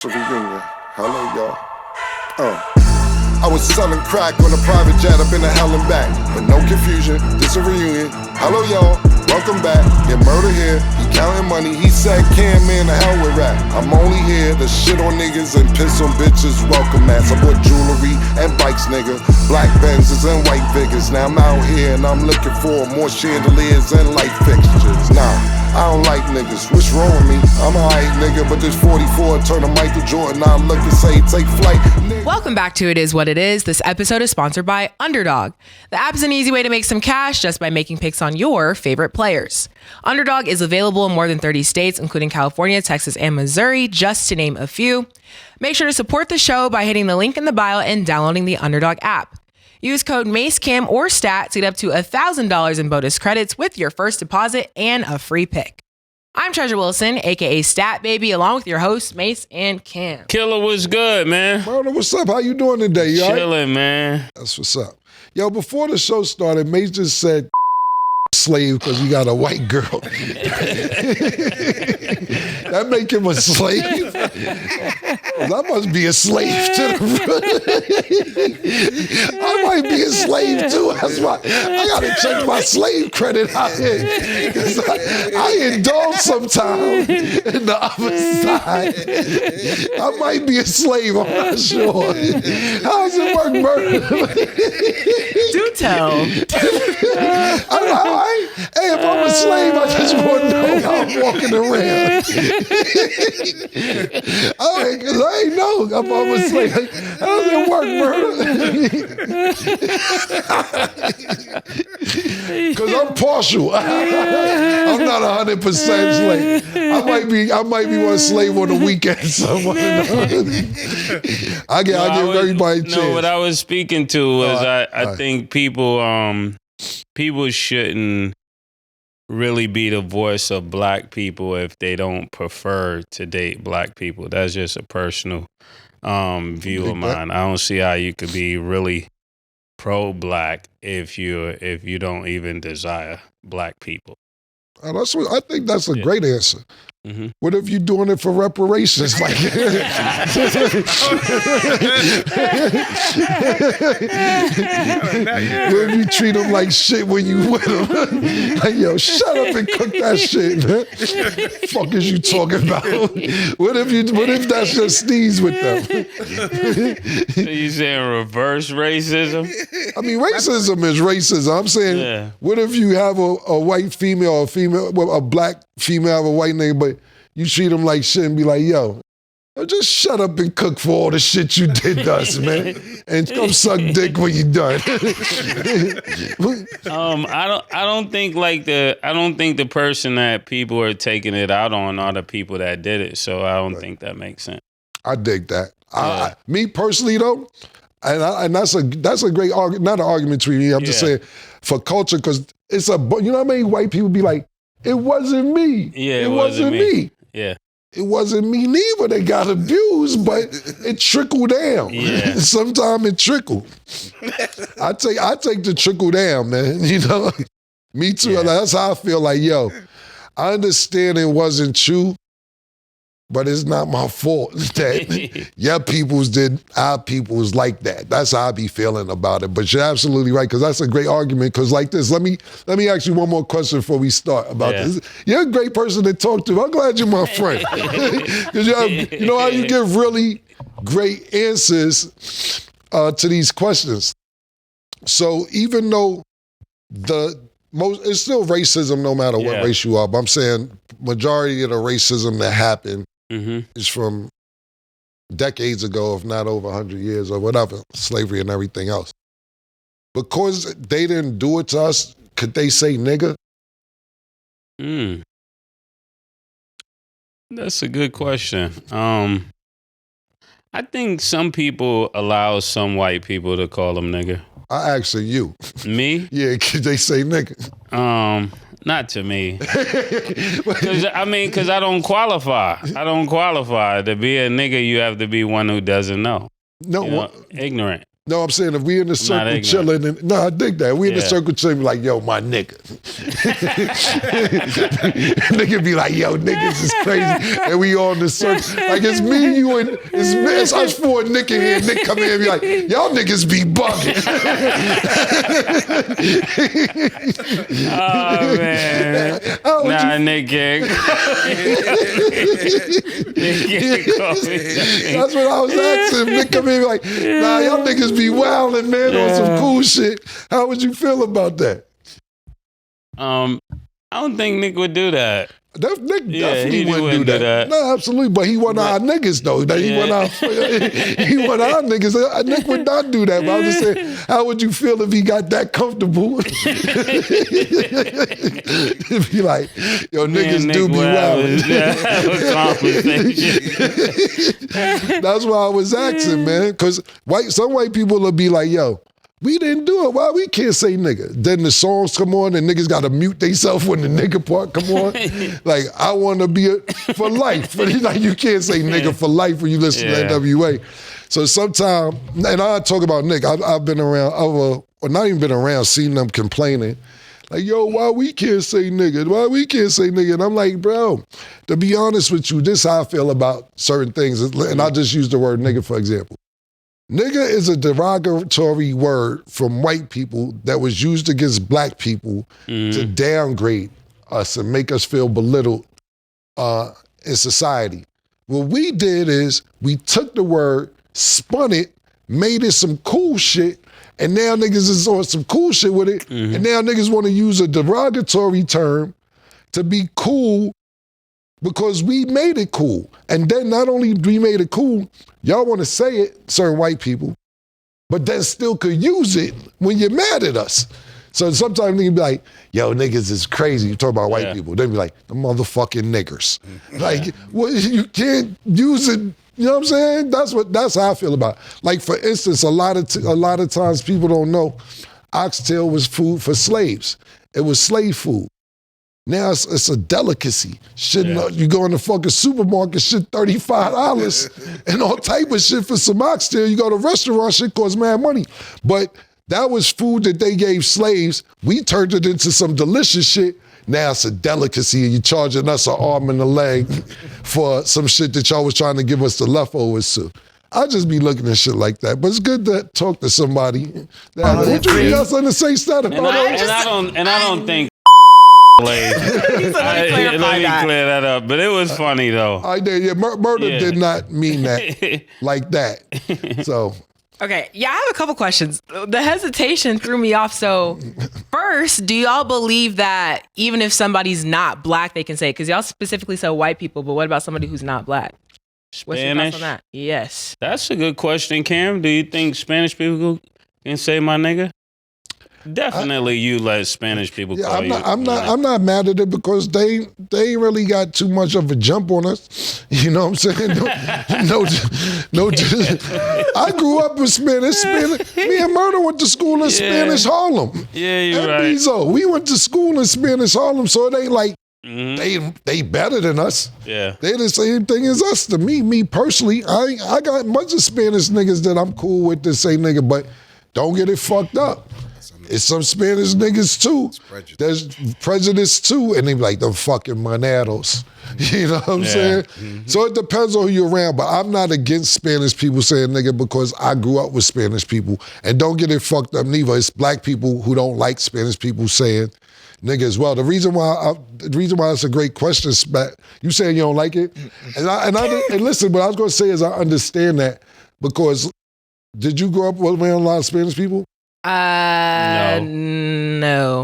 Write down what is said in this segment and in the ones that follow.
Reunion. Hello, y'all. I was selling crack on a private jet up in the hell and back. But no confusion, this a reunion. Hello, y'all. Welcome back. Get murder here. He counting money. He said, "Cam, man, the hell with rap. I'm only here to shit on niggas and piss on bitches. Welcome, ass. I bought jewelry and bikes, nigga. Black Benzes and white Vigors. Now I'm out here and I'm looking for more chandeliers and light fixtures. Nah. I don't like niggas, what's wrong with me? I'm a hype nigga, but this 44 turn to Michael Jordan. I look and say, take flight. Welcome back to It Is What It Is. This episode is sponsored by Underdog. The app is an easy way to make some cash just by making picks on your favorite players. Underdog is available in more than 30 states, including California, Texas, and Missouri, just to name a few. Make sure to support the show by hitting the link in the bio and downloading the Underdog app. Use code Mase, Cam, or STAT to get up to $1,000 in bonus credits with your first deposit and a free pick. I'm Treasure Wilson, aka Stat Baby, along with your hosts, Mase and Cam. Killer, what's good, man? Murder, what's up? How you doing today? You Chilling, man. That's what's up. Yo, before the show started, Mase just said slave because you got a white girl. That make him a slave? I must be a slave to the I might be a slave too. That's why I gotta check my slave credit out here. Because I indulge sometime in the other side. I might be a slave, I'm not sure. How does it work, Murder? Do tell. Hey, if I'm a slave, I just want to know how I'm walking around. Because I ain't know if I'm a slave. How does it work, Murder? Because I'm partial. I'm not 100% slave. I might be one slave on the weekend. I give everybody a chance. No, what I was speaking to was I think people shouldn't really be the voice of black people if they don't prefer to date black people. That's just a personal view of mine. I don't see how you could be really pro-black if you don't even desire black people. I think that's a great answer. Mm-hmm. What if you're doing it for reparations? Like, what if you treat them like shit when you with them? Like, yo, shut up and cook that shit, man. Fuck is you talking about? What if that's your sneeze with them? So you saying reverse racism? I mean, racism is racism. I'm saying, What if you have a white female or a black female have a white nigga, but you treat them like shit and be like, yo, just shut up and cook for all the shit you did to us, man, and come suck dick when you done. I don't think the person that people are taking it out on are the people that did it. So I don't think that makes sense. I dig that. Yeah. Me personally though, and that's a great argument, not an argument between me. I'm just saying for culture, because it's you know how many white people be like, it wasn't me. Yeah, it wasn't me. Yeah. It wasn't me neither. They got abused, but it trickled down. Yeah. Sometimes it trickled. I take the trickle down, man. You know? Me too. Yeah. That's how I feel like, yo, I understand it wasn't true, but it's not my fault that your peoples did, our peoples like that. That's how I be feeling about it. But you're absolutely right, because that's a great argument. Because like this, let me ask you one more question before we start about this. You're a great person to talk to. I'm glad you're my friend. Because you know how you give really great answers to these questions. So even though it's still racism no matter what race you are, but I'm saying majority of the racism that happened is from decades ago, if not over 100 years or whatever, slavery and everything else. Because they didn't do it to us, could they say nigga? That's a good question. I think some people allow some white people to call them nigga. I actually you. Me? Yeah, could they say nigga? Not to me. Because I don't qualify. I don't qualify. To be a nigga, you have to be one who doesn't know. No, ignorant. No, I'm saying if we in the circle chilling, I dig that. We in the circle chilling, like, yo, my nigga. Nigga be like, yo, niggas is crazy. And we all in the circle. Like, it's me, you, and it's us four, Nick in here. Nick come in and be like, y'all niggas be bugging. Oh, man. Nick can't That's what I was asking. Nick come in and be like, nah, y'all niggas be wildin', man, on some cool shit. How would you feel about that? I don't think Nick would do that. Nick definitely wouldn't do that. No, absolutely. But he wasn't our niggas, though. He wasn't our niggas. Nick would not do that. But I was just saying, how would you feel if he got that comfortable? If he like, yo, niggas do be wild. That's why I was asking, man. Because some white people will be like, yo, we didn't do it. Why we can't say nigga? Then the songs come on and niggas got to mute themselves when the nigga part come on. Like, I want to be for life. But he's like, you can't say nigga for life when you listen to NWA. So sometimes, and I talk about Nick, I've been around, or not even been around, seen them complaining. Like, yo, why we can't say nigga? Why we can't say nigga? And I'm like, bro, to be honest with you, this is how I feel about certain things. And I'll just use the word nigga for example. Nigga is a derogatory word from white people that was used against black people to downgrade us and make us feel belittled in society. What we did is we took the word, spun it, made it some cool shit, and now niggas is on some cool shit with it, and now niggas want to use a derogatory term to be cool because we made it cool. And then not only we made it cool, y'all want to say it, certain white people, but then still could use it when you're mad at us. So sometimes niggas be like, yo, niggas is crazy. You talk about white people. They be like, the motherfucking niggers. Like, well, you can't use it. You know what I'm saying? That's how I feel about it. Like, for instance, a lot of times people don't know oxtail was food for slaves. It was slave food. Now it's a delicacy. You go in the fucking supermarket, shit $35 and all type of shit for some oxtail. You go to a restaurant, shit costs mad money. But that was food that they gave slaves. We turned it into some delicious shit. Now it's a delicacy and you're charging us an arm and a leg for some shit that y'all was trying to give us the leftovers to. I just be looking at shit like that. But it's good to talk to somebody. Would you got something to say, Stat? And I don't think let me clear that up. But it was funny though. I did. Yeah, murder did not mean that like that. So. Okay, yeah, I have a couple questions. The hesitation threw me off. So first, do y'all believe that even if somebody's not black, they can say it? Because y'all specifically said white people, but what about somebody who's not black? What's your thoughts on that? Yes. That's a good question, Cam. Do you think Spanish people can say my nigga? Definitely, you let Spanish people call you. I'm not mad at it because they ain't really got too much of a jump on us. You know what I'm saying? No. I grew up with Spanish. Me and Murder went to school in Spanish Harlem. Yeah, you're right. Bizo, we went to school in Spanish Harlem, so it ain't like they better than us. Yeah, they the same thing as us. To me personally, I got a bunch of Spanish niggas that I'm cool with that say nigga, but don't get it fucked up. It's some Spanish niggas too. There's prejudice too, and they be like them fucking monados. You know what I'm saying? Mm-hmm. So it depends on who you're around, but I'm not against Spanish people saying nigga because I grew up with Spanish people. And don't get it fucked up neither. It's black people who don't like Spanish people saying nigga as well. The reason why it's a great question, you saying you don't like it? And listen, what I was gonna say is I understand that because did you grow up around a lot of Spanish people? No.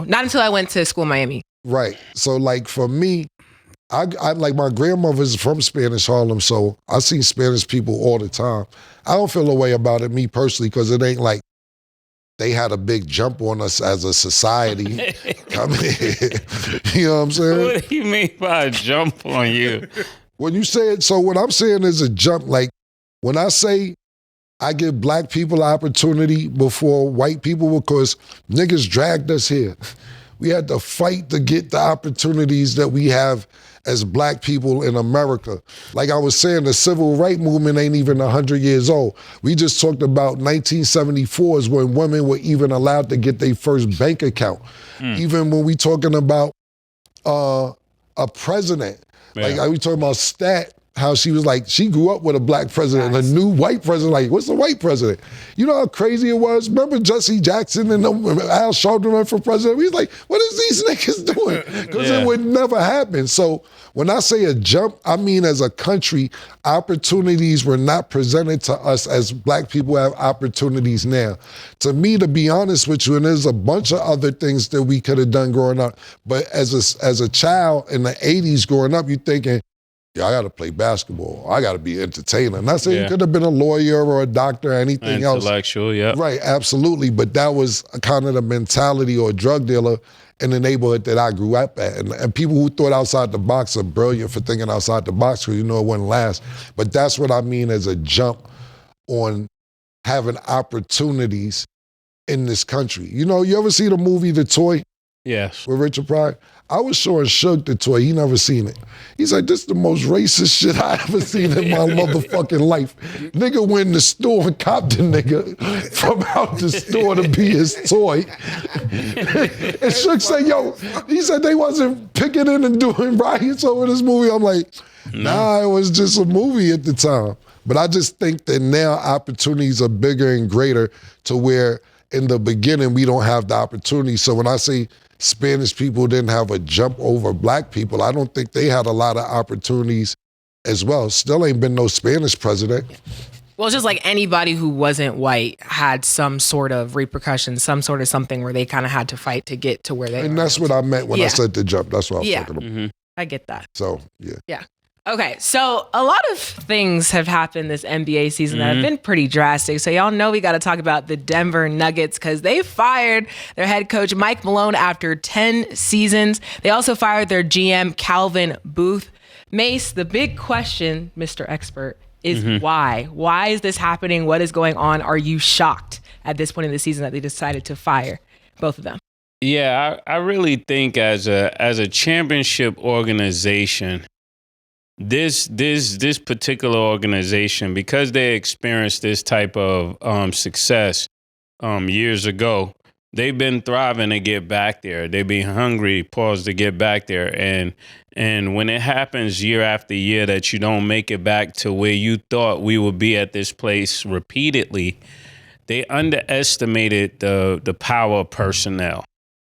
Not until I went to school in Miami. Right. So like for me, I like my grandmother's from Spanish Harlem, so I see Spanish people all the time. I don't feel a way about it, me personally, because it ain't like they had a big jump on us as a society. Come here. You know what I'm saying? What do you mean by a jump on you? When you say it, so what I'm saying is a jump, like when I say I give black people opportunity before white people because niggas dragged us here. We had to fight to get the opportunities that we have as black people in America. Like I was saying, the civil rights movement ain't even 100 years old. We just talked about 1974 is when women were even allowed to get their first bank account. Even when we talking about a president, like we talking about Stat, how she was like, she grew up with a black president, a new white president. Like, what's the white president? You know how crazy it was? Remember Jesse Jackson and Al Sharpton ran for president? We was like, what is these niggas doing? Because it would never happen. So when I say a jump, I mean as a country, opportunities were not presented to us as black people have opportunities now. To me, to be honest with you, and there's a bunch of other things that we could have done growing up, but as a child in the 80s growing up, you thinking, I got to play basketball. I got to be an entertainer. Not saying you could have been a lawyer or a doctor or anything else. Intellectual, yeah. Right, absolutely. But that was kind of the mentality or drug dealer in the neighborhood that I grew up at. And people who thought outside the box are brilliant for thinking outside the box because it wouldn't last. But that's what I mean as a jump on having opportunities in this country. You ever see the movie The Toy? Yes. With Richard Pryor? I was showing Suge the toy. He never seen it. He's like, this is the most racist shit I ever seen in my motherfucking life. Nigga went in the store and copped the nigga from out the store to be his toy. And Suge said, he said they wasn't picking in and doing riots over this movie. I'm like, nah, it was just a movie at the time. But I just think that now opportunities are bigger and greater to where in the beginning we don't have the opportunity. So when I say Spanish people didn't have a jump over black people, I don't think they had a lot of opportunities as well. Still ain't been no Spanish president. Well, it's just like anybody who wasn't white had some sort of repercussion, some sort of something where they kind of had to fight to get to where they And that's what I meant when I said the jump. That's what I was talking about. Mm-hmm. I get that. So, yeah. Yeah. Okay, so a lot of things have happened this NBA season that have been pretty drastic. So y'all know we got to talk about the Denver Nuggets because they fired their head coach, Mike Malone, after 10 seasons. They also fired their GM, Calvin Booth. Mase, the big question, Mr. Expert, is why? Why is this happening? What is going on? Are you shocked at this point in the season that they decided to fire both of them? Yeah, I really think as a championship organization, this particular organization, because they experienced this type of success years ago, they've been thriving to get back there. They've been hungry, to get back there. And when it happens year after year that you don't make it back to where you thought we would be at this place repeatedly, they underestimated the power of personnel.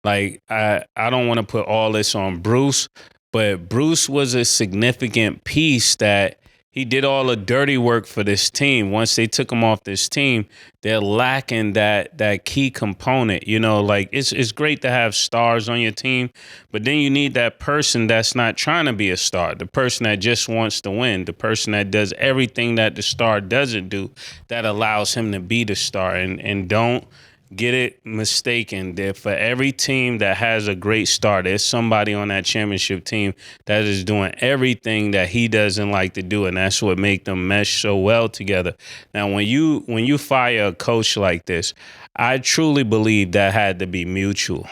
Like, I don't want to put all this on Bruce, but Bruce was a significant piece that he did all the dirty work for this team. Once they took him off this team, they're lacking that key component. Like it's great to have stars on your team, but then you need that person that's not trying to be a star, the person that just wants to win, the person that does everything that the star doesn't do that allows him to be the star. And don't get it mistaken that for every team that has a great star, there's somebody on that championship team that is doing everything that he doesn't like to do, and that's what makes them mesh so well together. Now, when you fire a coach like this, I truly believe that had to be mutual.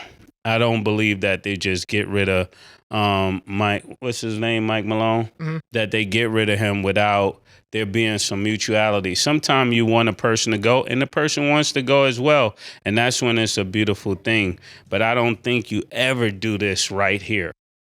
I don't believe that they just get rid of Mike Malone, that they get rid of him without there being some mutuality. Sometimes you want a person to go and the person wants to go as well. And that's when it's a beautiful thing. But I don't think you ever do this right here.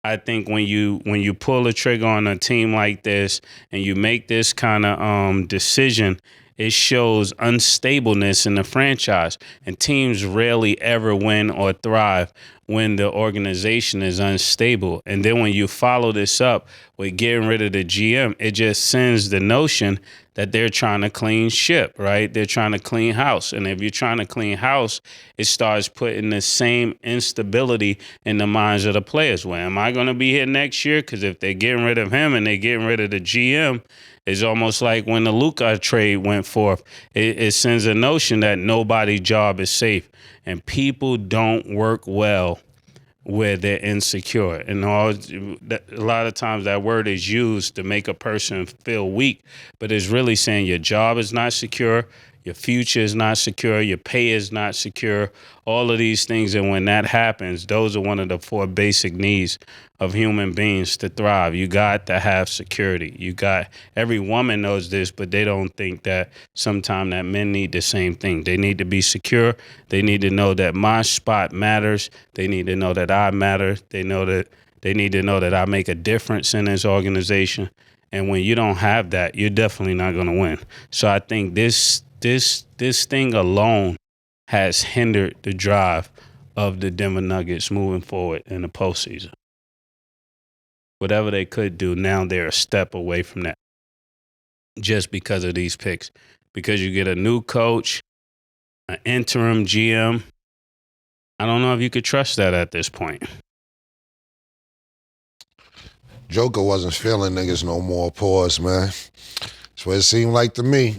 I think when you pull the trigger on a team like this and you make this kind of decision, it shows unstableness in the franchise. And teams rarely ever win or thrive when the organization is unstable. And then when you follow this up with getting rid of the GM, it just sends the notion that they're trying to clean ship, right? They're trying to clean house. And if you're trying to clean house, it starts putting the same instability in the minds of the players. Well, am I going to be here next year? Because if they're getting rid of him and they're getting rid of the GM, it's almost like when the Luka trade went forth, it sends a notion that nobody's job is safe. And people don't work well where they're insecure. And a lot of times that word is used to make a person feel weak, but it's really saying your job is not secure, Your future is not secure. Your pay is not secure. All of these things. And when that happens, those are one of the 4 basic needs of human beings to thrive. You got to have security. Every woman knows this, but they don't think that sometimes that men need the same thing. They need to be secure. They need to know that my spot matters. They need to know that I matter. They need to know that I make a difference in this organization. And when you don't have that, you're definitely not going to win. So I think this thing alone has hindered the drive of the Denver Nuggets moving forward in the postseason. Whatever they could do, now they're a step away from that just because of these picks. Because you get a new coach, an interim GM. I don't know if you could trust that at this point. Joker wasn't feeling niggas no more. Pause, man. That's what it seemed like to me.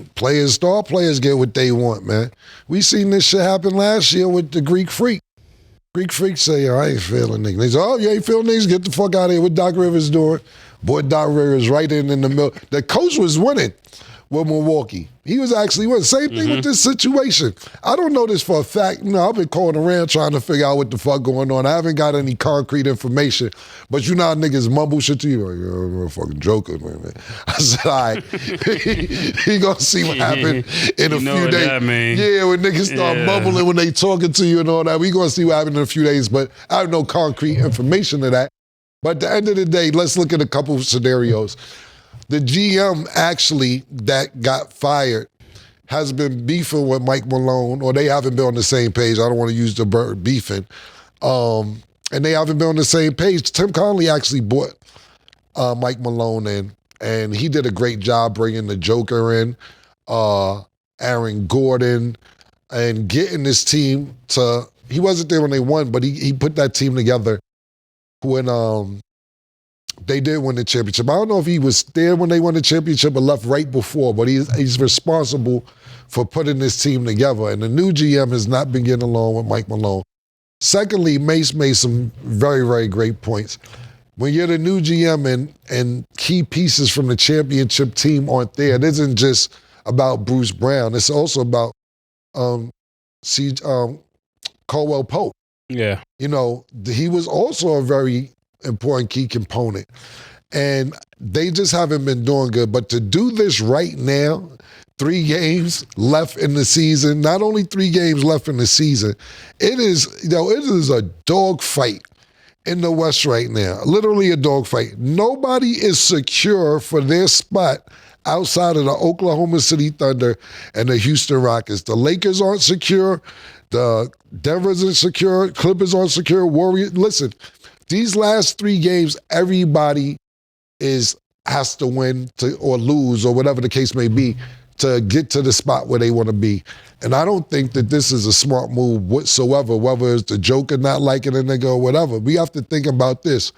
Star players get what they want, man. We seen this shit happen last year with the Greek Freak. Greek Freak say, I ain't feeling niggas. They say, oh, you ain't feeling niggas? Get the fuck out of here. What Doc Rivers doing? Boy, Doc Rivers right in the middle. The coach was winning with Milwaukee. He was actually winning. Same thing with this situation. I don't know this for a fact. I've been calling around trying to figure out what the fuck going on. I haven't got any concrete information. But you know how niggas mumble shit to you? Like, you're a fucking joker, man. I said, all right. He gonna see what happened in a few days. Yeah, when niggas start mumbling when they talking to you and all that, we gonna see what happened in a few days. But I have no concrete information of that. But at the end of the day, let's look at a couple of scenarios. The GM actually that got fired has been beefing with Mike Malone, or they haven't been on the same page. I don't want to use the word beefing. And they haven't been on the same page. Tim Connelly actually bought Mike Malone in, and he did a great job bringing the Joker in, Aaron Gordon, and getting this team to, he wasn't there when they won, but he put that team together when they did win the championship. I don't know if he was there when they won the championship or left right before, but he's responsible for putting this team together. And the new GM has not been getting along with Mike Malone. Secondly, Mase made some very, very great points. When you're the new GM and key pieces from the championship team aren't there, it isn't just about Bruce Brown. It's also about Caldwell Pope. Yeah. You know, he was also a very important key component. And they just haven't been doing good. But to do this right now, 3 games left in the season, not only 3 games left in the season, it is a dog fight in the West right now. Literally a dog fight. Nobody is secure for their spot outside of the Oklahoma City Thunder and the Houston Rockets. The Lakers aren't secure. The Denver's insecure. Clippers aren't secure. Warriors. Listen, these last 3 games, everybody has to win or lose or whatever the case may be to get to the spot where they want to be. And I don't think that this is a smart move whatsoever, whether it's the Joker not liking a nigga or whatever. We have to think about this.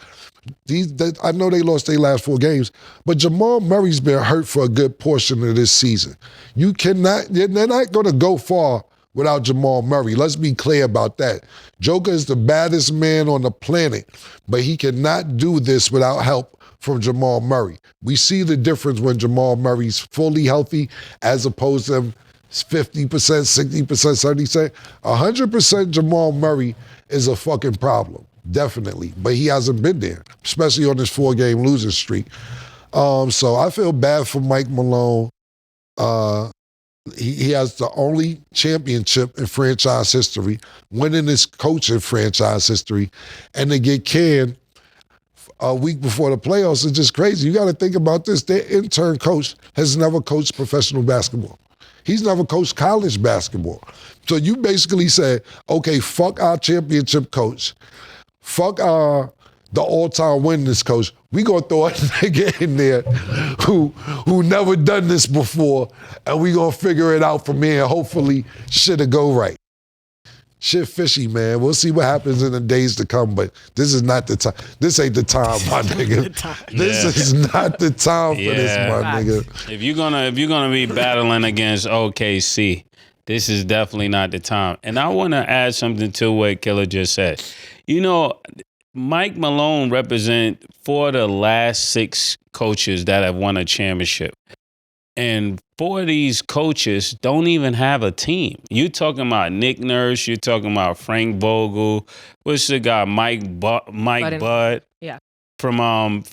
I know they lost their last 4 games, but Jamal Murray's been hurt for a good portion of this season. They're not going to go far without Jamal Murray. Let's be clear about that. Joker is the baddest man on the planet, but he cannot do this without help from Jamal Murray. We see the difference when Jamal Murray's fully healthy as opposed to him 50%, 60%, 70%. 100% Jamal Murray is a fucking problem, definitely. But he hasn't been there, especially on this 4-game losing streak. So I feel bad for Mike Malone. He has the only championship in franchise history, winning his coach in franchise history, and to get canned a week before the playoffs is just crazy. You got to think about this. Their intern coach has never coached professional basketball. He's never coached college basketball. So you basically said, okay, fuck our championship coach. Fuck the all-time winningest coach. We gonna throw a nigga in there who never done this before, and we gonna figure it out from here. Hopefully, shit'll go right. Shit fishy, man. We'll see what happens in the days to come, but this is not the time. This ain't the time, my nigga. This is not the time for this, my nigga. If you're gonna be battling against OKC, this is definitely not the time. And I want to add something to what Killer just said. You know, Mike Malone represent 4 of the last 6 coaches that have won a championship. And 4 of these coaches don't even have a team. You talking about Nick Nurse, you're talking about Frank Vogel, what's the guy, Mike Budd Yeah. from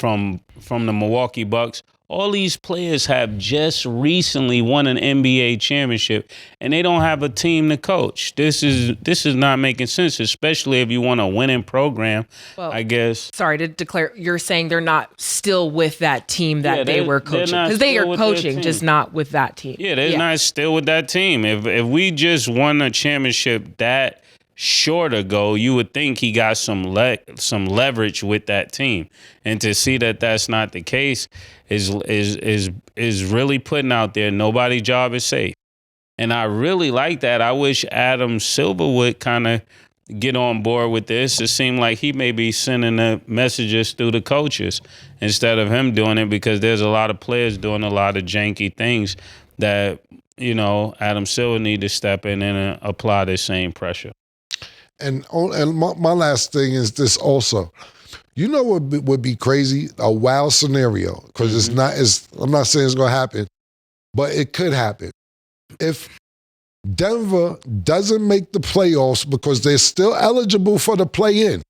the Milwaukee Bucks. All these players have just recently won an NBA championship, and they don't have a team to coach. This is not making sense, especially if you want a winning program. Well, I guess. Sorry to declare, you're saying they're not still with that team that they were coaching, because they are coaching, just not with that team. Yeah, they're not still with that team. If we just won a championship that short ago, you would think he got some leverage with that team, and to see that that's not the case is really putting out there nobody's job is safe. And I really like that. I wish Adam Silver would kind of get on board with this. It seemed like he may be sending the messages through the coaches instead of him doing it, because there's a lot of players doing a lot of janky things that, Adam Silver need to step in and apply the same pressure. And my last thing is this also. You know what would be crazy? A wild scenario, because I'm not saying it's going to happen, but it could happen. If Denver doesn't make the playoffs because they're still eligible for the play-in,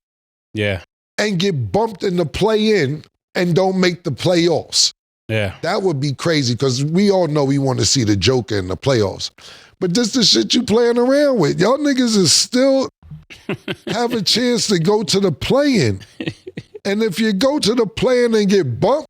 and get bumped in the play-in and don't make the playoffs, that would be crazy, because we all know we want to see the Joker in the playoffs. But this the shit you playing around with. Y'all niggas is still have a chance to go to the play-in. And if you go to the play-in and get bumped,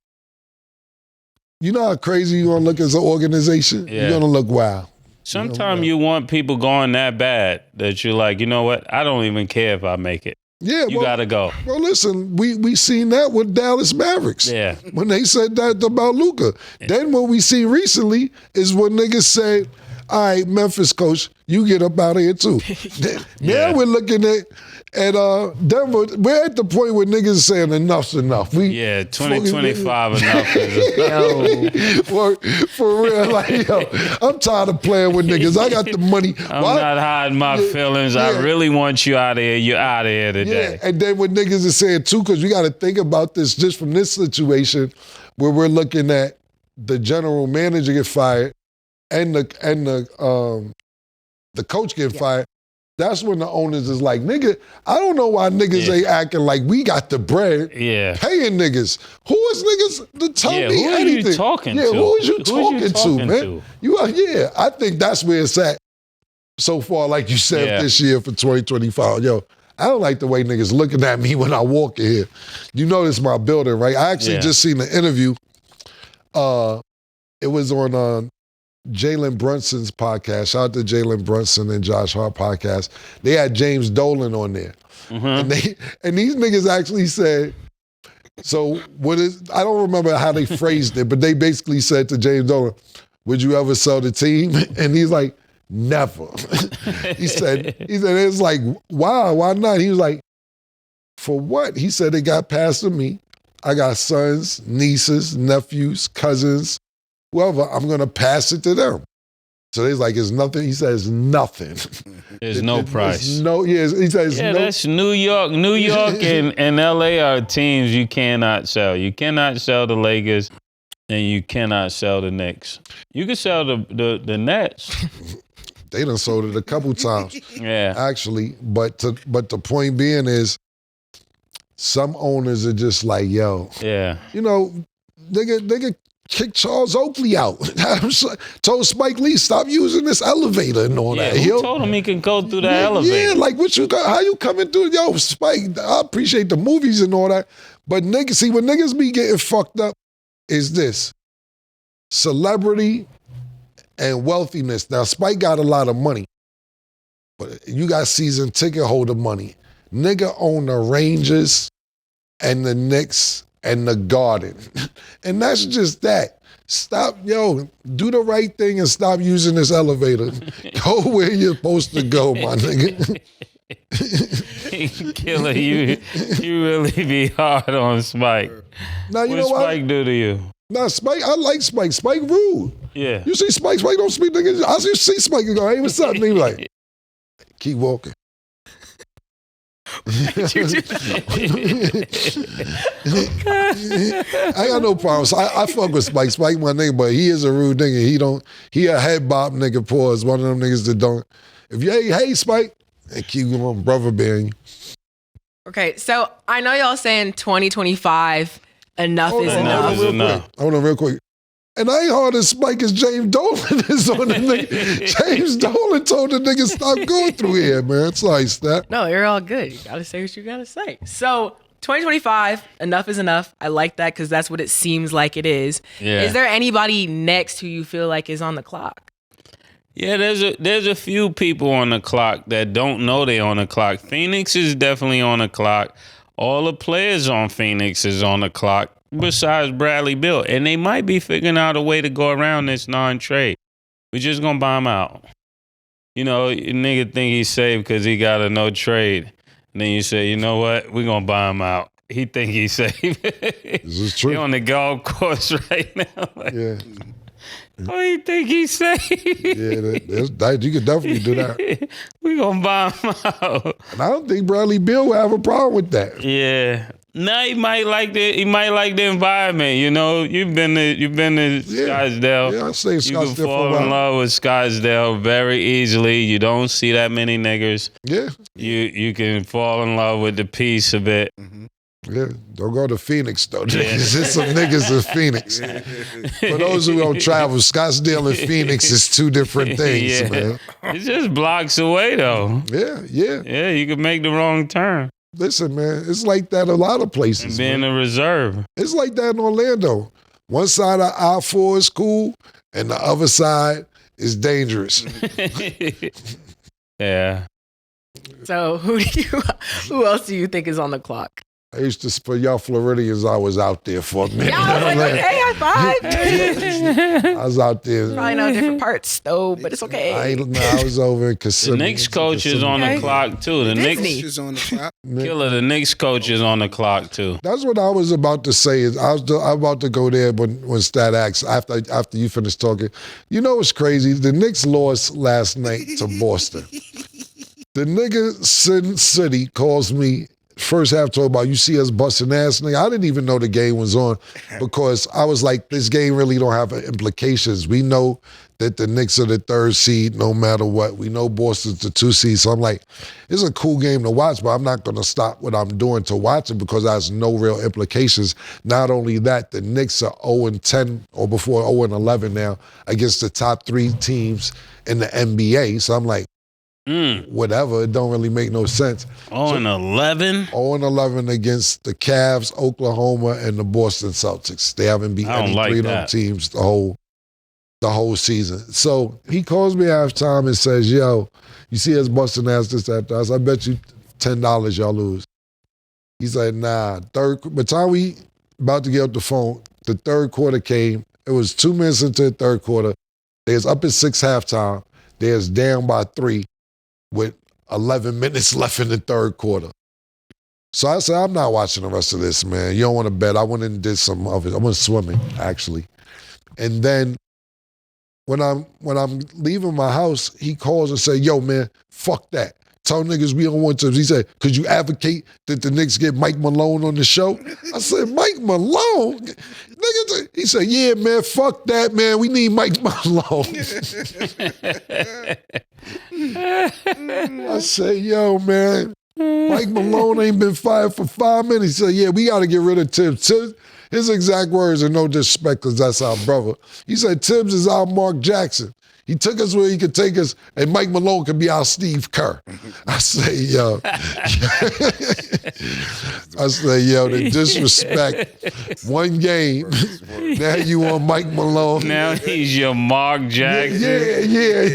you know how crazy you're going to look as an organization? Yeah. You're going to look wild. Sometimes you want people going that bad that you're like, you know what? I don't even care if I make it. Yeah, you got to go. Well, listen, we seen that with Dallas Mavericks. Yeah. When they said that about Luka. Yeah. Then what we see recently is when niggas say, all right, Memphis coach, you get up out of here too. Now we're looking at Denver. We're at the point where niggas are saying enough's enough. 2025 enough is enough. For real, like, yo, I'm tired of playing with niggas. I got the money. I'm not hiding my feelings. I really want you out of here. You're out of here today. Yeah. And then what niggas are saying too, because we got to think about this just from this situation where we're looking at the general manager get fired and the coach get fired. That's when the owners is like, nigga, I don't know why niggas ain't acting like we got the bread. Yeah. Paying niggas. Who is niggas to tell me anything? Who are you talking to? Who is you talking to, man? I think that's where it's at so far, like you said, this year for 2025. Yo, I don't like the way niggas looking at me when I walk in here. You know this is my building, right? I actually just seen an interview. It was on Jalen Brunson's podcast. Shout out to Jalen Brunson and Josh Hart podcast. They had James Dolan on there. And these niggas actually said, so I don't remember how they phrased it, but they basically said to James Dolan, would you ever sell the team? And he's like, never. he said it's like, why not? He was like, for what? He said it got passed to me. I got sons, nieces, nephews, cousins, whoever, I'm going to pass it to them. So he's like, it's nothing. He says nothing. There's no price. He says no. That's New York. New York and LA are teams you cannot sell. You cannot sell the Lakers and you cannot sell the Knicks. You can sell the Nets. They done sold it a couple times. Actually. But the point being is, some owners are just like, yo. Yeah. You know, they get kick Charles Oakley out. Told Spike Lee, stop using this elevator and all that. Who told him he can go through the elevator? Yeah, like how you coming through? Yo, Spike, I appreciate the movies and all that. But niggas, see, when niggas be getting fucked up is this. Celebrity and wealthiness. Now, Spike got a lot of money. But you got season ticket holder money. Nigga own the Rangers and the Knicks and the Garden. And that's just that. Stop, do the right thing and stop using this elevator. Go where you're supposed to go, my nigga. Killer, you really be hard on Spike. Now, you know what Spike do to you? Nah, Spike, I like Spike. Spike rude. Yeah. You see Spike don't speak niggas. I see Spike and go, hey, what's up? And he like, keep walking. I got no problems. I fuck with Spike. Spike my nigga, but he is a rude nigga. He a head bop nigga. Pause. One of them niggas that don't. If you hey Spike, and keep going brother bearing you. Okay, so I know y'all saying 2025, enough is enough. Hold on real quick. And I ain't hard as Spike as James Dolan is on the nigga. James Dolan told the nigga stop going through here, man. It's like that. No, you're all good. You gotta say what you gotta say. So 2025, enough is enough. I like that because that's what it seems like it is. Yeah. Is there anybody next who you feel like is on the clock? Yeah, there's a few people on the clock that don't know they on the clock. Phoenix is definitely on the clock. All the players on Phoenix is on the clock besides Bradley Beal. And they might be figuring out a way to go around this non-trade. We're just going to buy him out. You know, nigga think he's safe because he got a no trade. And then you say, you know what? We're going to buy him out. He think he's safe. This is true. He on the golf course right now. Like, Yeah. oh, you think he's safe? Yeah, you could definitely do that. We gonna buy him out. And I don't think Bradley Beal will have a problem with that. Yeah. No, he might like the environment. You know, you've been to Scottsdale. Yeah, I say You Scottsdale can for a fall in while. love with Scottsdale very easily. You don't see that many niggas. Yeah, You can fall in love with the piece of it. yeah. Don't go to Phoenix though. There's some niggas in Phoenix. For those who don't travel, Scottsdale and Phoenix is two different things, Yeah. man. It's just blocks away though. Yeah, yeah. Yeah, you could make the wrong turn Listen, man, it's like that a lot of and places. be in Man. a reserve. It's like that in Orlando. One side of I-4 is cool, and the other side is dangerous. Yeah. So who else do you think is on the clock? I used to, for y'all Floridians, I was out there for a minute. Yeah, I was like, okay, high five. I was out there. Probably know different parts though, but it's okay. I was over in The Kissimmee. Knicks coach is on the Okay. clock too. The Disney. Knicks Is on the clock. killer. The Knicks coach is on the clock too. That's what I was about to say. Is I'm about to go there when Stat asks after you finish talking. You know what's crazy? The Knicks lost last night to Boston. The nigga Sin City calls me first half talk about you see us busting ass. Nigga, I didn't even know the game was on because I was like, this game really don't have implications. We know that the Knicks are the 3rd seed no matter what. We know Boston's the 2 seed. So I'm like, it's a cool game to watch, but I'm not going to stop what I'm doing to watch it because it has no real implications. Not only that, the Knicks are 0-10 or before 0-11 now against the top 3 teams in the NBA. So I'm like, whatever, it don't really make no sense. 0-11. 0-11 against the Cavs, Oklahoma, and the Boston Celtics. They haven't beat I don't any like 3 of them that. teams the whole season. So he calls me halftime and says, yo, you see us busting ass this after us. I bet you $10 y'all lose. He said, nah. By the time we about to get off the phone, the 3rd quarter came. It was 2 minutes into the 3rd quarter. They was up at 6 halftime. They was down by 3 with 11 minutes left in the 3rd quarter. So I said, I'm not watching the rest of this, man. You don't want to bet. I went and did some of it. I went swimming, actually. And then when I'm leaving my house, he calls and say, yo, man, fuck that. Tell niggas we don't want to. He said, could you advocate that the Knicks get Mike Malone on the show? I said, Mike Malone? Nigga, he said, yeah, man, fuck that, man. We need Mike Malone. I said, yo, man, Mike Malone ain't been fired for 5 minutes. He said, yeah, we got to get rid of Tibbs. His exact words are no disrespect because that's our brother. He said, Tibbs is our Mark Jackson. He took us where he could take us, and Mike Malone could be our Steve Kerr. I say, yo. I say, yo, the disrespect. One game. Now you want Mike Malone. Now he's your Mark Jackson. Yeah.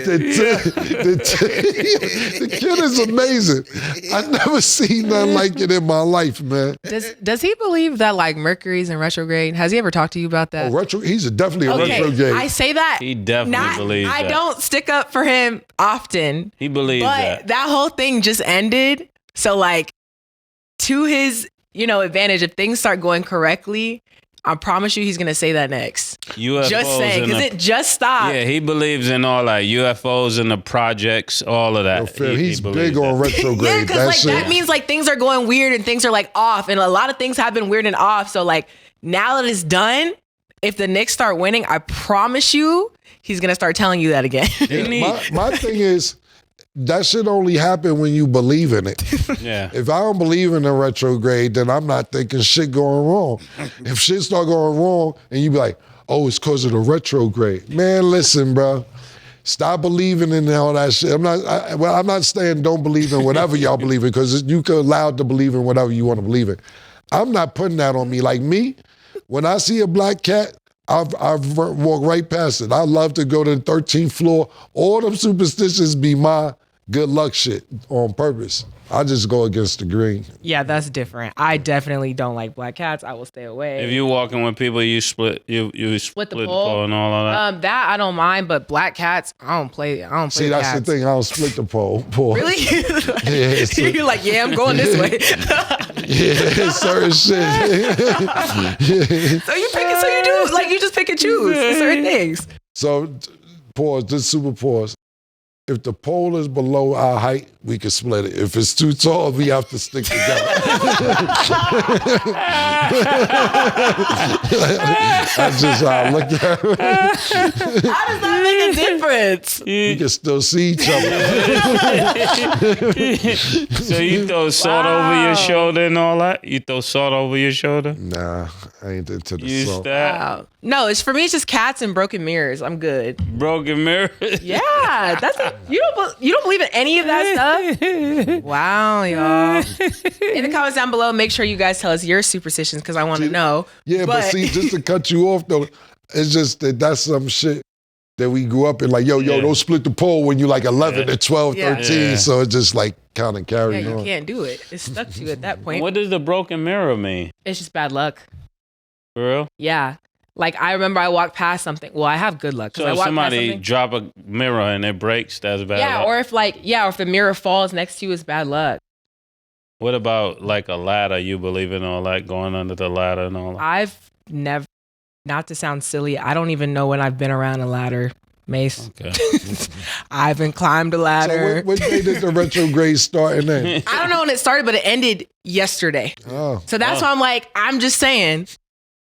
The kid is amazing. I've never seen nothing like it in my life, man. Does he believe that like Mercury's in retrograde? Has he ever talked to you about that? He's definitely a retrograde. I say that. He definitely believes I that. don't stick up for him often. He believes But that whole thing just ended. So like to his, advantage, if things start going correctly, I promise you he's going to say that next. UFOs Just saying, because it just stopped. Yeah, he believes in all that. UFOs and the projects, all of that. He's big on retrograde. Yeah, because like that means like things are going weird and things are like off. And a lot of things have been weird and off. So like now that it's done, if the Knicks start winning, I promise you he's going to start telling you that again. My thing is, that should only happen when you believe in it. Yeah. If I don't believe in the retrograde, then I'm not thinking shit going wrong. If shit start going wrong and you be like, oh, it's because of the retrograde. Man, listen, bro. Stop believing in all that shit. I'm not saying don't believe in whatever y'all believe in, because you can allowed to believe in whatever you want to believe in. I'm not putting that on me. Like me, when I see a black cat, I've walked right past it. I love to go to the 13th floor. All them superstitions be my good luck shit on purpose. I just go against the grain. Yeah, that's different. I definitely don't like black cats. I will stay away. If you're walking with people, you split the pole and all of that. That I don't mind, but black cats, I don't play. See, that's cats. the thing. I don't split the pole. Really? Yeah, you're like, yeah, I'm going this way. Yeah, certain shit. So you do like you just pick and choose certain things. So pause. Just super pause. If the pole is below our height, we can split it. If it's too tall, we have to stick together. That's just how I look at it. How does that make a difference? We can still see each other. So you throw salt over your shoulder and all that? You throw salt over your shoulder? Nah, I ain't into the You salt. Wow. No, it's for me. It's just cats and broken mirrors. I'm good. Broken mirror? Yeah, you don't believe in any of that stuff. Wow, y'all. In the comments down below, make sure you guys tell us your superstitions because I want to know. Yeah, but see, just to cut you off though, it's just that's some shit that we grew up in. Like, yo, don't split the pole when you're like 11 or 12, 13. Yeah. So it's just like kind of carrying on. You can't do it. It's stuck to you at that point. What does the broken mirror mean? It's just bad luck. For real? Yeah. Like, I remember I walked past something. Well, I have good luck. So if somebody drop a mirror and it breaks, that's bad luck? Or if the mirror falls next to you, it's bad luck. What about like a ladder? You believe in all that, going under the ladder and all that? I've never, not to sound silly, I don't even know when I've been around a ladder, Mase. Okay. I haven't climbed a ladder. So what day did the retrograde start and then? I don't know when it started, but it ended yesterday. Oh. So that's why I'm like, I'm just saying,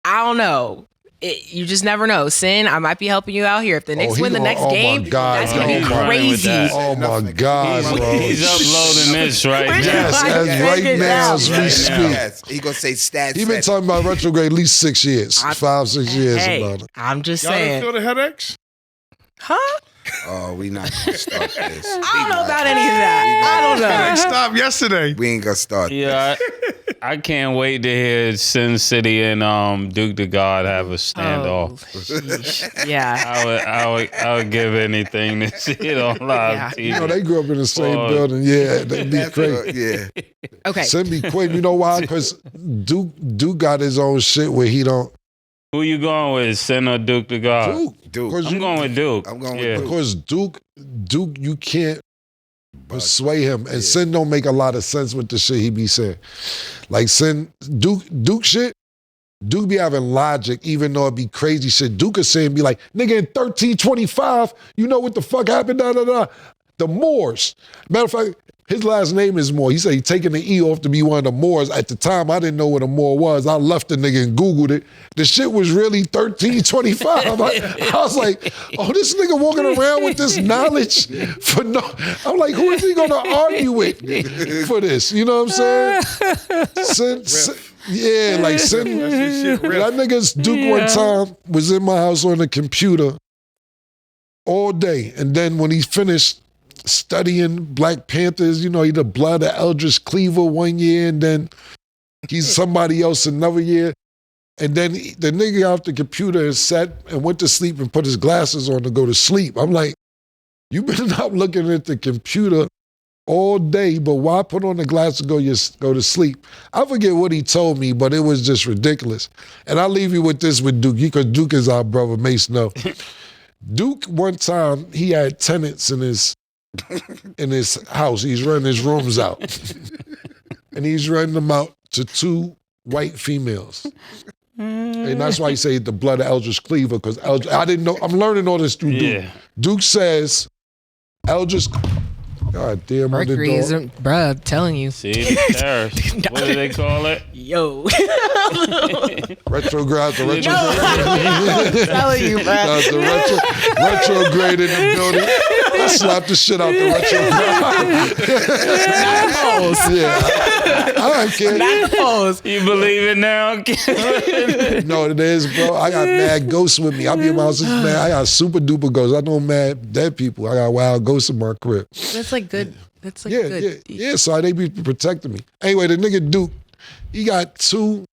I don't know. You just never know. Sin, I might be helping you out here. If the Knicks win the next game, that's going to be crazy. Oh my God, bro. He's uploading this right now. Yes, right now as we speak. Yes. He gonna say stats. He been talking about retrograde at least 6 years. 5-6 years about it. I'm just Y'all saying. didn't feel the headaches? Huh? Oh, we not gonna start this. I don't know about any of that. I don't know. Stop yesterday. We ain't gonna start. Yeah, I can't wait to hear Sin City and Duke the God have a standoff. Oh, yeah. I would give anything to see it on live TV. You know, they grew up in the same building. Yeah, they'd be crazy. Yeah. Okay. Send me quick. You know why? Because Duke got his own shit where he don't. Who you going with, Sin or Duke the God? Duke. I'm going with Duke. I'm going with Duke. Because Duke, you can't persuade him. And Sin don't make a lot of sense with the shit he be saying. Like Duke shit, Duke be having logic, even though it be crazy shit. Duke is saying, be like, nigga, in 1325, you know what the fuck happened? The Moors. Matter of fact, his last name is Moore. He said he taking the E off to be one of the Moors. At the time, I didn't know what a Moor was. I left the nigga and Googled it. The shit was really 1325. I was like, oh, this nigga walking around with this knowledge for no. I'm like, who is he gonna argue with for this? You know what I'm saying? Sin, that nigga's Duke one time was in my house on the computer all day. And then when he finished studying Black Panthers, you know, he the blood of Eldridge Cleaver one year, and then he's somebody else another year. And then the nigga got off the computer and sat and went to sleep and put his glasses on to go to sleep. I'm like, you've been up looking at the computer all day, but why put on the glasses and go to sleep? I forget what he told me, but it was just ridiculous. And I'll leave you with this with Duke, because Duke is our brother, Mase know. Duke, one time, he had tenants in his house. He's renting his rooms out. And he's renting them out to 2 white females. And that's why you say the blood of Eldridge Cleaver, because I didn't know. I'm learning all this through Duke. Duke says Eldridge. God damn, Mercury isn't, bruh, I'm telling you. See, the terrorists. What do they call it? Yo. Retrograde, the retrograde. I'm telling you, bruh. The retrograde in the building. I slapped the shit out the retrograde. Yeah. I don't care. You believe it now? No, it is, bro. I got mad ghosts with me. I be in my house, man. I got super duper ghosts. I know mad dead people. I got wild ghosts in my crib. That's like good. That's like yeah, good. Yeah. So they be protecting me. Anyway, the nigga Duke, he got 2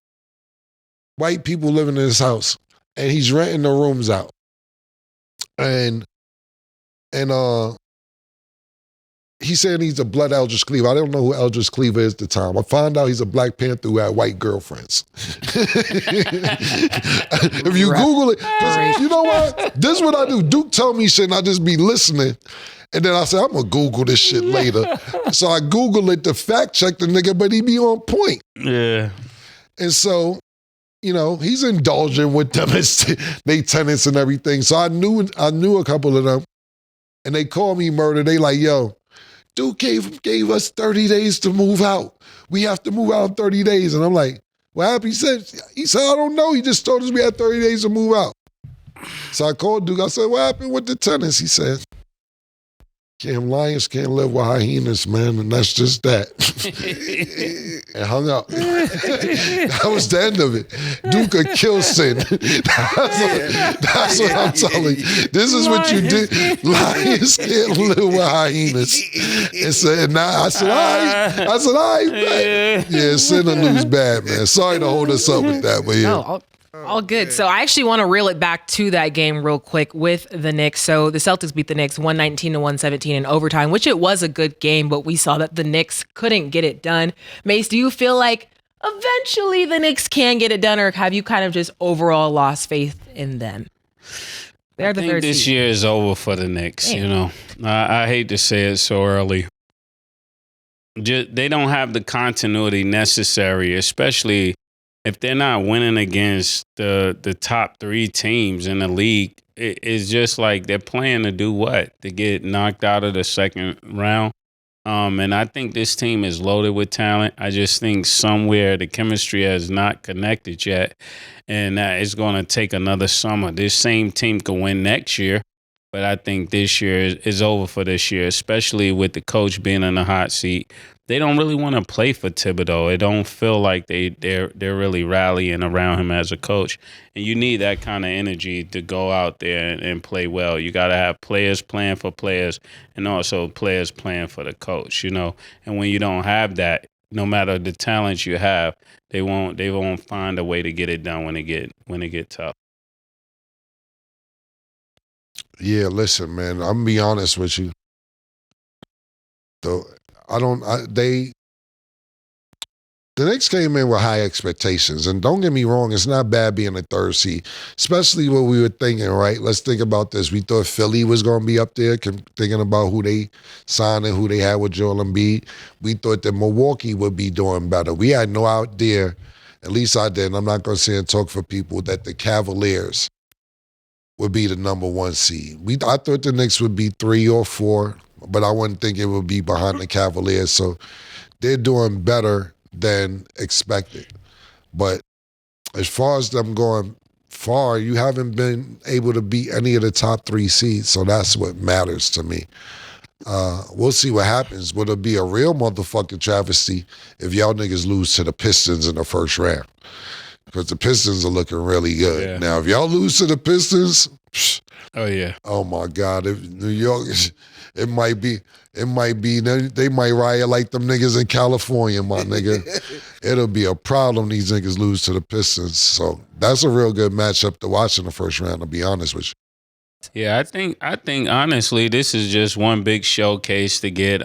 white people living in his house, and he's renting the rooms out. And he said he's a blood Eldridge Cleaver. I don't know who Eldridge Cleaver is at the time. I found out he's a Black Panther who had white girlfriends. If you Google it, 'cause you know what? This is what I do. Duke tell me shit and I just be listening. And then I said, I'm going to Google this shit later. So I Google it to fact check the nigga, but he be on point. Yeah. And so, you know, he's indulging with them as they tenants and everything. So I knew a couple of them. And they called me murder. They like, yo, Duke gave us 30 days to move out. We have to move out in 30 days. And I'm like, what happened? He said, I don't know. He just told us we had 30 days to move out. So I called Duke. I said, what happened with the tenants? He said, lions can't live with hyenas, man, and that's just that. And hung up. That was the end of it. Duke could kill sin. That's what I'm telling you. This is what you did. Lions can't live with hyenas. And I said, all right, man. Yeah, sin and lose bad, man. Sorry to hold us up with that, but yeah. No, all good. So I actually want to reel it back to that game real quick with the Knicks. So the Celtics beat the Knicks 119-117 in overtime, which it was a good game, but we saw that the Knicks couldn't get it done. Mase, do you feel like eventually the Knicks can get it done, or have you kind of just overall lost faith in them? They're the I think third this seed. year is over for the Knicks. Damn. You know, I hate to say it so early. They don't have the continuity necessary, especially if they're not winning against the top 3 teams in the league. It's just like they're playing to do what? To get knocked out of the second round. And I think this team is loaded with talent. I just think somewhere the chemistry has not connected yet. And that it's going to take another summer. This same team could win next year. But I think this year is over for this year, especially with the coach being in the hot seat. They don't really want to play for Thibodeau. It don't feel like they're really rallying around him as a coach. And you need that kind of energy to go out there and play well. You got to have players playing for players and also players playing for the coach, you know. And when you don't have that, no matter the talent you have, they won't find a way to get it done when it get tough. Yeah, listen, man, I'm gonna be honest with you. The Knicks came in with high expectations, and don't get me wrong, it's not bad being a 3rd seed, especially what we were thinking, right? Let's think about this. We thought Philly was going to be up there, thinking about who they signed and who they had with Joel Embiid. We thought that Milwaukee would be doing better. We had no idea, at least I did, and I'm not going to say and talk for people, that the Cavaliers would be the number 1 seed. I thought the Knicks would be 3 or 4, but I wouldn't think it would be behind the Cavaliers. So they're doing better than expected. But as far as them going far, you haven't been able to beat any of the top 3 seeds. So that's what matters to me. We'll see what happens. Will it be a real motherfucking travesty if y'all niggas lose to the Pistons in the first round? Because the Pistons are looking really good. Yeah. Now, if y'all lose to the Pistons, oh yeah, oh my God, if New York, it might be, they might riot like them niggas in California, my nigga. It'll be a problem these niggas lose to the Pistons. So that's a real good matchup to watch in the first round, to be honest with you. Yeah, I think honestly, this is just one big showcase to get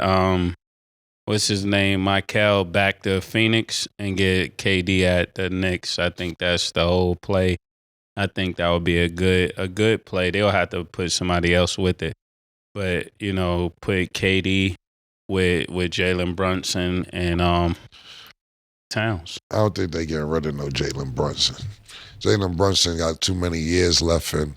what's his name, Michael back to Phoenix and get KD at the Knicks. I think that's the whole play. I think that would be a good play. They'll have to put somebody else with it. But, you know, put KD with Jalen Brunson and Towns. I don't think they getting rid of no Jalen Brunson. Jalen Brunson got too many years left, and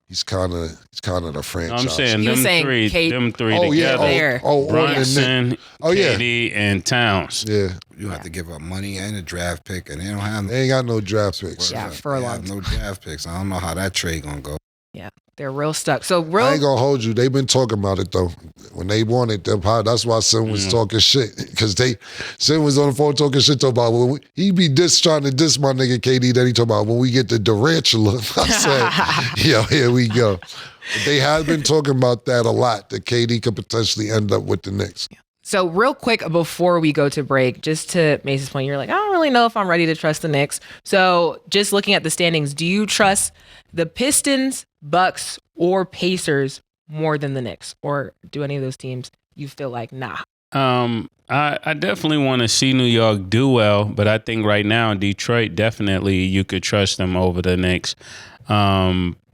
he's kind of the franchise. I'm saying You them saying three, Kate- them three Oh yeah, together. Brunson, yeah. KD, and Towns. Yeah, You have to give up money and a draft pick, and they don't have they ain't got no draft picks. Yeah, for a they long have no draft picks. I don't know how that trade gonna go. Yeah, they're real stuck. So I ain't gonna hold you. They've been talking about it though. When they wanted them, that's why Sin was talking shit because Sin was on the phone talking shit about he be trying to diss my nigga KD. Then he talk about when we get the Durantula. I said, yo, here we go. But they have been talking about that a lot. That KD could potentially end up with the Knicks. So real quick before we go to break, just to Mace's point, you're like, I don't really know if I'm ready to trust the Knicks. So just looking at the standings, do you trust the Pistons, Bucks, or Pacers more than the Knicks? Or do any of those teams you feel like, nah? I definitely want to see New York do well, but I think right now Detroit definitely you could trust them over the Knicks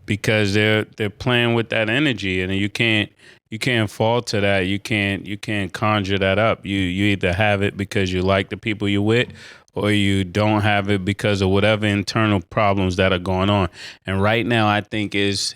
because they're playing with that energy, and you can't fall to that. You can't conjure that up. You either have it because you like the people you're with, or you don't have it because of whatever internal problems that are going on. And right now, I think is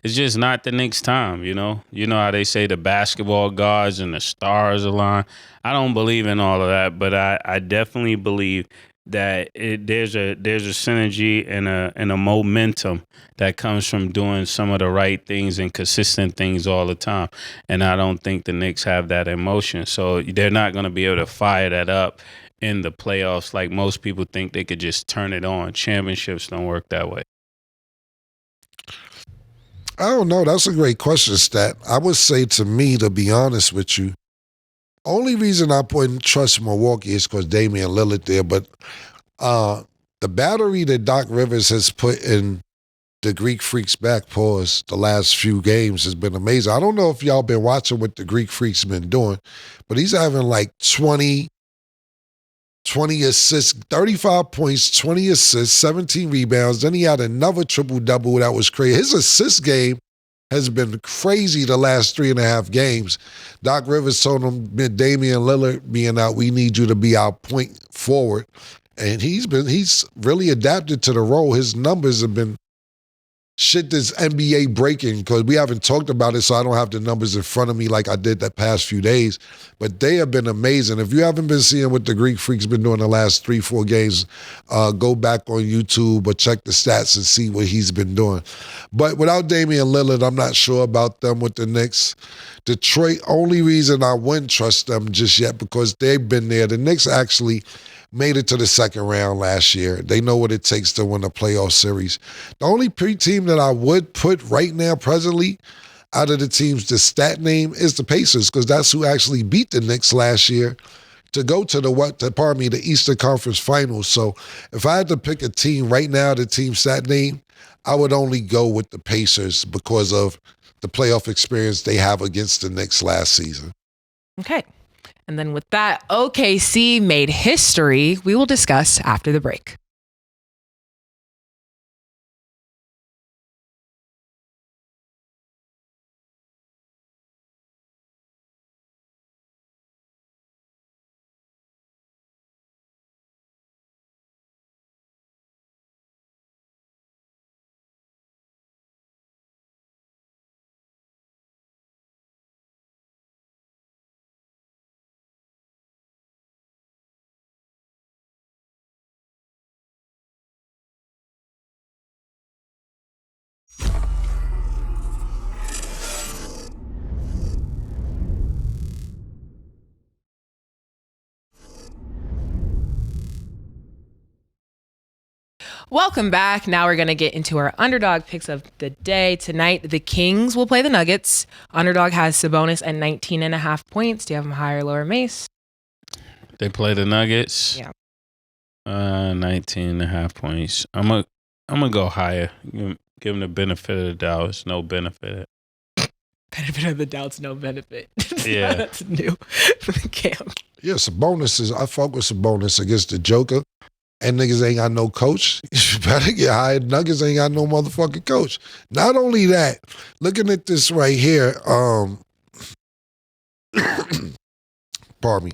just not the Knicks' time. You know how they say the basketball gods and the stars align. I don't believe in all of that, but I definitely believe that there's a synergy and a momentum that comes from doing some of the right things and consistent things all the time. And I don't think the Knicks have that emotion. So they're not going to be able to fire that up in the playoffs like most people think they could just turn it on. Championships don't work that way. I don't know. That's a great question, Stat. I would say to me, to be honest with you, only reason I wouldn't trust Milwaukee is because Damian Lillard there, but the battery that Doc Rivers has put in the Greek Freaks back pause the last few games has been amazing. I don't know if y'all been watching what the Greek Freaks been doing, but he's having like 20 assists, 35 points, 20 assists, 17 rebounds. Then he had another triple-double that was crazy. His assist game has been crazy the last 3.5 games. Doc Rivers told him, Damian Lillard being out, we need you to be our point forward. And he's really adapted to the role. His numbers have been shit that's NBA breaking because we haven't talked about it, so I don't have the numbers in front of me like I did the past few days. But they have been amazing. If you haven't been seeing what the Greek Freaks been doing the last 3-4 games, go back on YouTube or check the stats and see what he's been doing. But without Damian Lillard, I'm not sure about them with the Knicks. Detroit, only reason I wouldn't trust them just yet because they've been there. The Knicks actually made it to the second round last year. They know what it takes to win a playoff series. The only team that I would put right now presently out of the teams the stat name is the Pacers because that's who actually beat the Knicks last year to go to the Eastern Conference Finals. So if I had to pick a team right now, the team stat name, I would only go with the Pacers because of the playoff experience they have against the Knicks last season. Okay. And then with that, OKC made history. We will discuss after the break. Welcome back. Now we're going to get into our underdog picks of the day. Tonight, the Kings will play the Nuggets. Underdog has Sabonis at 19.5 points. Do you have him higher or lower, Mase? They play the Nuggets. Yeah. 19.5 points. I'm gonna go higher. Give them the benefit of the doubt. It's no benefit. Benefit of the doubt's no benefit. Yeah. That's new for the camp. Yeah, Sabonis I fuck with Sabonis against the Joker. And niggas ain't got no coach. You better get hired. Nuggets ain't got no motherfucking coach. Not only that, looking at this right here, pardon me.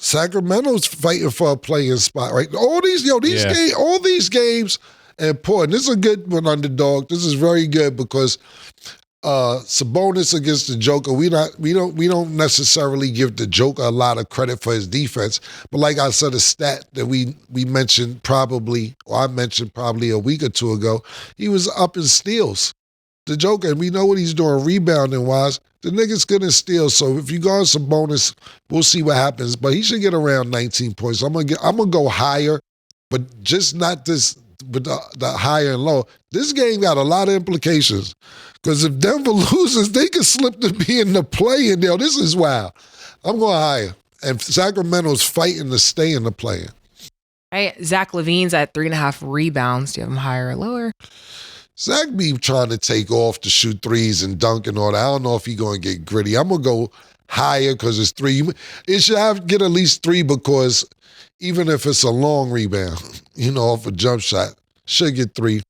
Sacramento's fighting for a playing spot, right? All these games important. This is a good one, Underdog. This is very good because Sabonis against the Joker. We don't necessarily give the Joker a lot of credit for his defense, but like I said, a stat that we mentioned I mentioned probably a week or two ago, he was up in steals. The Joker, and we know what he's doing rebounding wise. The nigga's good in steals. So if you go on Sabonis, we'll see what happens. But he should get around 19 points. I'm gonna go higher, but just not this. But the higher and low. This game got a lot of implications. Because if Denver loses, they could slip to be in the play-in. This is wild. I'm going higher. And Sacramento's fighting to stay in the play-in. All right, Zach LaVine's at 3.5 rebounds. Do you have him higher or lower? Zach be trying to take off to shoot threes and dunk and all that. I don't know if he's going to get gritty. I'm going to go higher because it's 3. It should get at least 3 because even if it's a long rebound, off a jump shot, should get 3.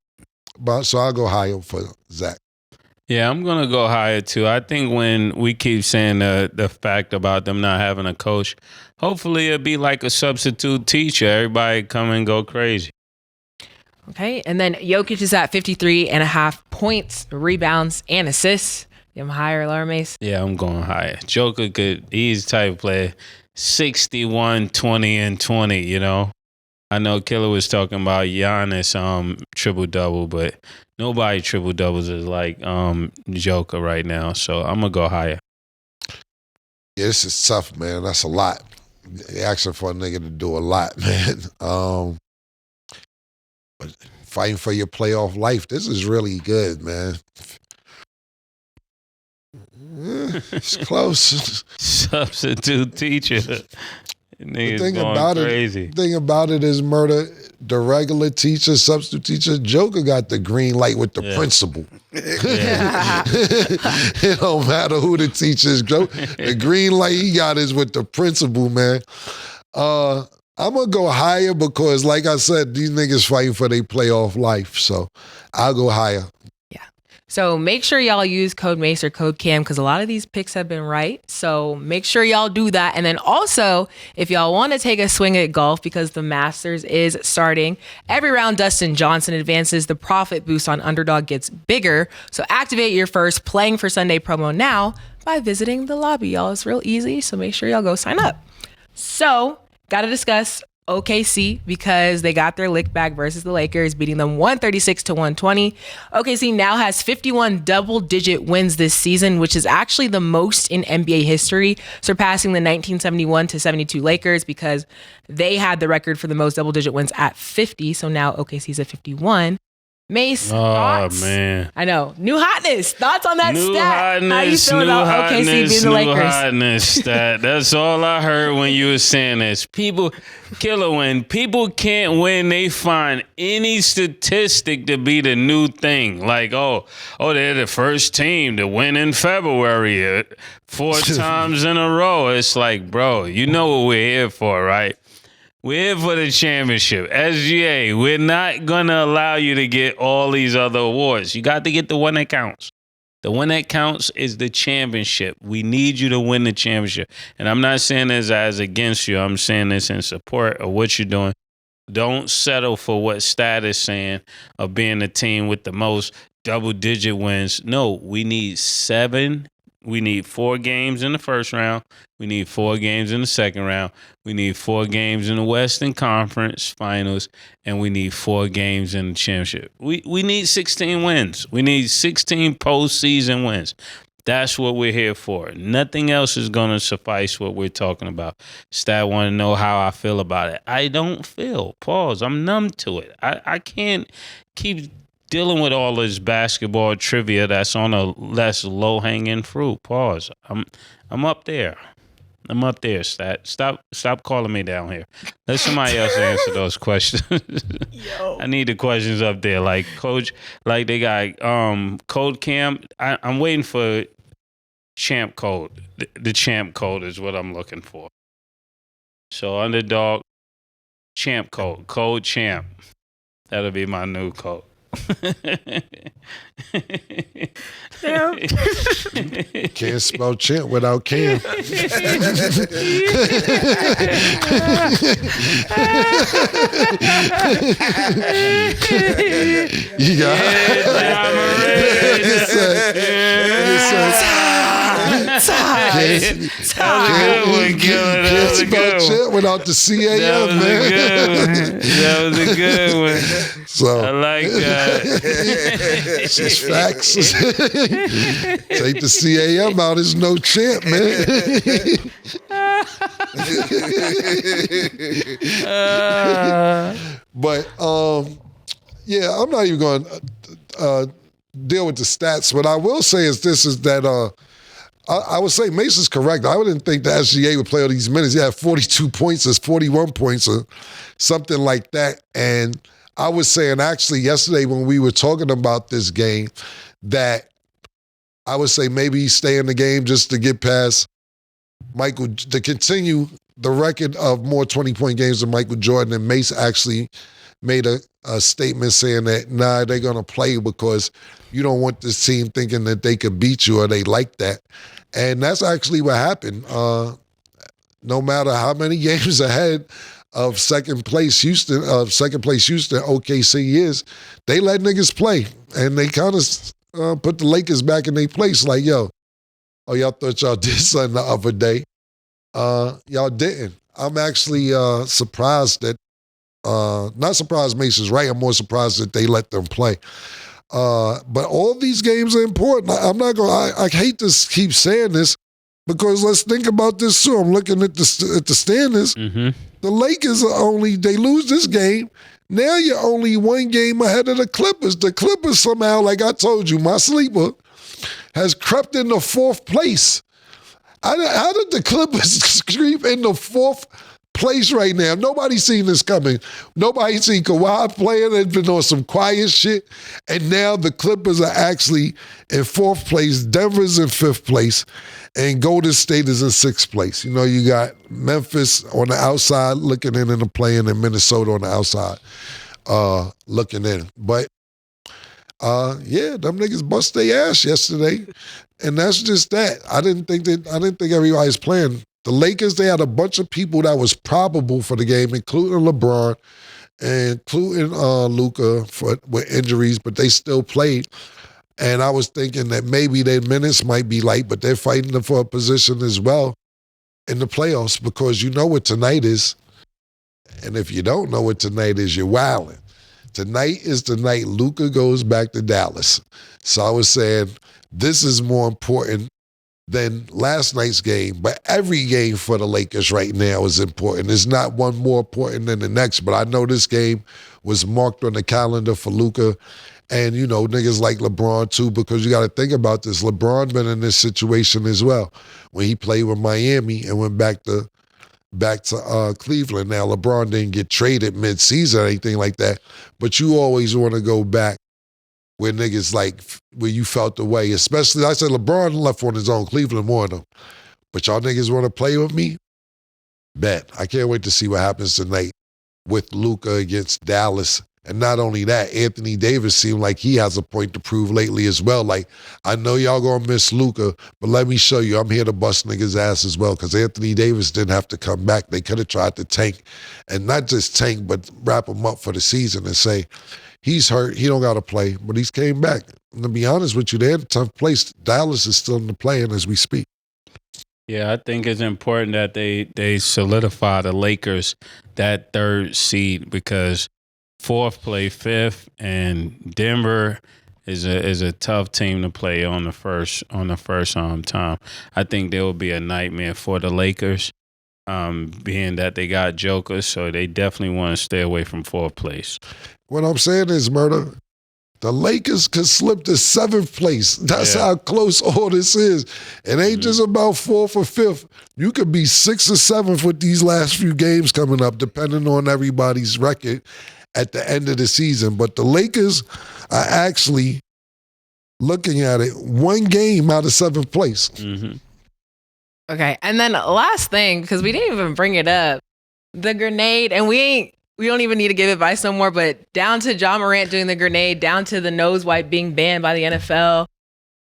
So I'll go higher for Zach. Yeah, I'm going to go higher too. I think when we keep saying the fact about them not having a coach, hopefully it'll be like a substitute teacher. Everybody come and go crazy. Okay, and then Jokic is at 53.5 points, rebounds, and assists. You have him higher or lower, Mase? Yeah, I'm going higher. Joker he's the type of player, 61, 20, and 20, I know Killer was talking about Giannis triple-double, but nobody triple-doubles is like Joker right now, so I'm going to go higher. Yeah, this is tough, man. That's a lot. You're asking for a nigga to do a lot, man. But fighting for your playoff life, this is really good, man. It's close. Substitute teacher. The thing about it is, Murder, the regular teacher, substitute teacher, Joker got the green light with the principal. It don't matter who the teacher is. The green light he got is with the principal, man. I'm going to go higher because, like I said, these niggas fighting for their playoff life. So I'll go higher. So make sure y'all use code Mase or code Cam because a lot of these picks have been right. So make sure y'all do that. And then also, if y'all want to take a swing at golf because the Masters is starting, every round Dustin Johnson advances, the profit boost on Underdog gets bigger. So activate your first Playing for Sunday promo now by visiting the lobby, y'all. It's real easy. So make sure y'all go sign up. So got to discuss OKC because they got their lick back versus the Lakers, beating them 136-120. OKC now has 51 double-digit wins this season, which is actually the most in NBA history, surpassing the 1971-72 Lakers because they had the record for the most double-digit wins at 50. So now OKC's at 51. Mase, thoughts? Man. I know. New hotness. Thoughts on that new stat? Hotness, how you feel about OKC being the Lakers? New hotness stat. That's all I heard when you were saying this. When people can't win, they find any statistic to be the new thing. Like, they're the first team to win in February 4 times in a row. It's like, bro, you know what we're here for, right? We're here for the championship. SGA, we're not going to allow you to get all these other awards. You got to get the one that counts. The one that counts is the championship. We need you to win the championship. And I'm not saying this as against you. I'm saying this in support of what you're doing. Don't settle for what stat is saying of being the team with the most double-digit wins. No, we need 7. We need 4 games in the first round. We need 4 games in the second round. We need 4 games in the Western Conference Finals, and we need 4 games in the championship. We need 16 wins. We need 16 postseason wins. That's what we're here for. Nothing else is going to suffice what we're talking about. Stat want to know how I feel about it. I don't feel. Pause. I'm numb to it. I can't keep dealing with all this basketball trivia that's on a less low-hanging fruit. Pause. I'm up there. I'm up there, Stat. Stop calling me down here. Let somebody else answer those questions. I need the questions up there. Like Coach, like they got Code Cam. I'm waiting for Champ Code. The Champ Code is what I'm looking for. So Underdog, Champ Code. Code Champ. That'll be my new code. Can't spell chant without Cam. You got Can't spell chant without the CAM, man. That was a good one. So I like that. it's just facts. Take the CAM out, it's no chant, man. But yeah, I'm not even going to deal with the stats. What I will say is this: is that I would say Mase is correct. I wouldn't think the SGA would play all these minutes. He had 42 points, or 41 points, or something like that. And I was saying actually yesterday when we were talking about this game that I would say maybe stay in the game just to get past Michael, to continue the record of more 20-point games than Michael Jordan. And Mase actually made a statement saying that, nah, they're going to play because you don't want this team thinking that they could beat you or they like that. And that's actually what happened. No matter how many games ahead of second place Houston, OKC is, they let niggas play. And they kind of put the Lakers back in their place like, yo, oh, y'all thought y'all did something the other day. Y'all didn't. I'm actually surprised that, not surprised Mase is right, I'm more surprised that they let them play. But all these games are important. I'm not going to, I hate to keep saying this because let's think about this too. I'm looking at the standings. Mm-hmm. The Lakers are only, they lose this game. Now you're only one game ahead of the Clippers. The Clippers somehow, like I told you, my sleeper has crept into fourth place. How did the Clippers creep into fourth place right now? Nobody's seen this coming. Nobody's seen Kawhi playing. They've been on some quiet shit. And now the Clippers are actually in fourth place. Denver's in fifth place. And Golden State is in sixth place. You know, you got Memphis on the outside looking in the play-in and Minnesota on the outside looking in. But yeah, them niggas bust their ass yesterday. And that's just that. I didn't think everybody's playing. The Lakers, they had a bunch of people that was probable for the game, including LeBron and including Luka with injuries, but they still played. And I was thinking that maybe their minutes might be light, but they're fighting for a position as well in the playoffs because you know what tonight is. And if you don't know what tonight is, you're wilding. Tonight is the night Luka goes back to Dallas. So I was saying this is more important than last night's game, but every game for the Lakers right now is important. There's not one more important than the next, but I know this game was marked on the calendar for Luka and, you know, niggas like LeBron too, because you got to think about this. LeBron been in this situation as well when he played with Miami and went back to Cleveland. Now, LeBron didn't get traded mid-season or anything like that, but you always want to go back where niggas like, where you felt the way, especially, I said LeBron left on his own, Cleveland wanted him. But y'all niggas want to play with me? Bet. I can't wait to see what happens tonight with Luka against Dallas. And not only that, Anthony Davis seemed like he has a point to prove lately as well. Like, I know y'all gonna miss Luka, but let me show you, I'm here to bust niggas' ass as well, because Anthony Davis didn't have to come back. They could have tried to tank, and not just tank, but wrap him up for the season and say, he's hurt, he don't gotta play, but he's came back. And to be honest with you, they're in a tough place. Dallas is still in the play-in as we speak. Yeah, I think it's important that they solidify the Lakers that third seed because fourth play fifth, and Denver is a tough team to play on the first time. I think there will be a nightmare for the Lakers, being that they got jokers, so they definitely want to stay away from fourth place. What I'm saying is, Murder, the Lakers could slip to seventh place. That's how close all this is. It ain't just about fourth or fifth. You could be sixth or seventh with these last few games coming up, depending on everybody's record at the end of the season. But the Lakers are actually, looking at it, one game out of seventh place. Mm-hmm. Okay, and then last thing, because we didn't even bring it up, the grenade, and we we don't even need to give advice no more, but down to Ja Morant doing the grenade, down to the nose wipe being banned by the NFL.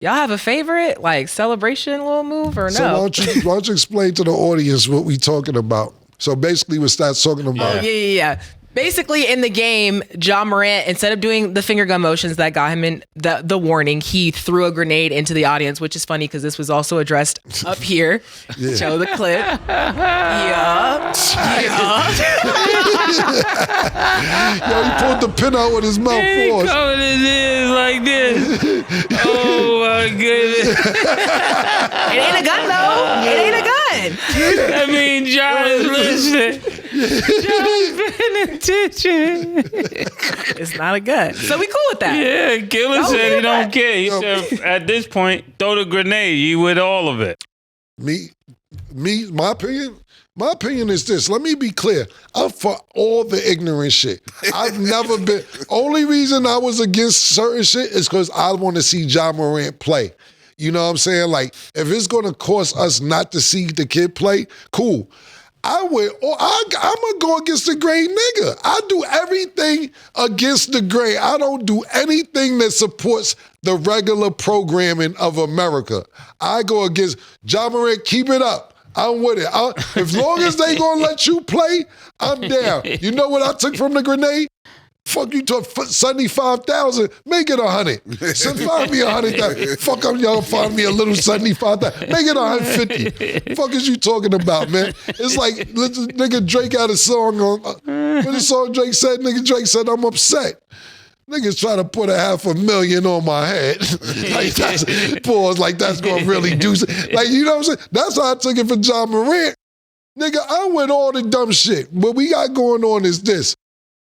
Y'all have a favorite, like, celebration little move or no? So why don't you explain to the audience what we talking about? So basically we start talking about... Oh, yeah. Basically, in the game, Ja Morant, instead of doing the finger gun motions that got him in the warning, he threw a grenade into the audience, which is funny because this was also addressed up here. Yeah. Show the clip. Yeah. Yo, he pulled the pin out with his mouth forced. Coming his ears like this. Oh, my goodness. It ain't a gun, though. It ain't a gun. I mean, John is listening. John's paying attention. It's not a gun. So we cool with that. Yeah, Killer said he don't care. He said, at this point, throw the grenade. You with all of it. My opinion is this. Let me be clear. I'm for all the ignorant shit. I've never been. Only reason I was against certain shit is because I want to see Ja Morant play. You know what I'm saying? Like, if it's going to cost us not to see the kid play, cool. I'm going to go against the grain nigga. I do everything against the grain. I don't do anything that supports the regular programming of America. I go against Ja Morant, keep it up. I'm with it. As long as they going to let you play, I'm down. You know what I took from the grenade? Fuck, you took 75,000, make it 100. So find me 100,000. Fuck, y'all find me a little 75,000. Make it 150. Fuck is you talking about, man? It's like nigga Drake had a song on. What the song Drake said? Nigga Drake said, I'm upset. Niggas try to put $500,000 on my head. Like that's pause. Like that's gonna really do. Like you know what I'm saying? That's how I took it for Ja Morant. Nigga, I'm with all the dumb shit. What we got going on is this.